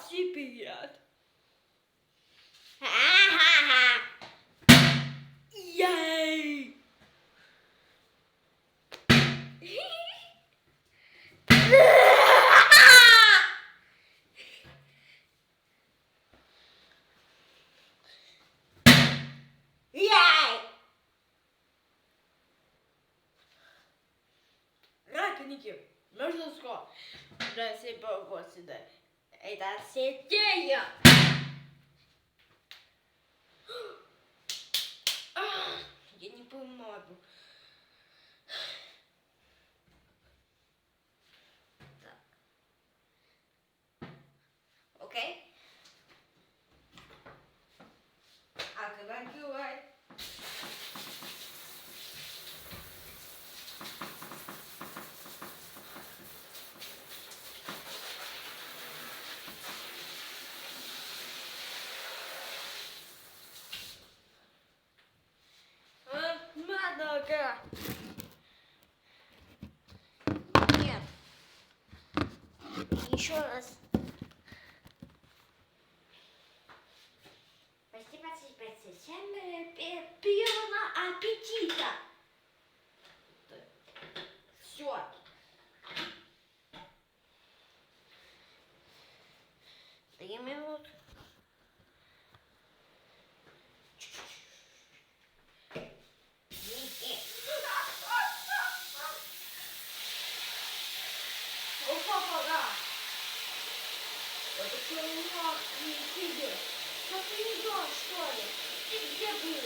всі привіт. Ха-ха-ха. Єй! Яй! Ракники, можно сказать, да, все сюда. Это сиденье. Я не понимаю. Окей? Открывай. Надо. Нет. Еще раз. Спасибо, всем приятного аппетита. Все. Три минут. Опа-пора. Это что, не сидит? Как ты не что ли? Ты где был?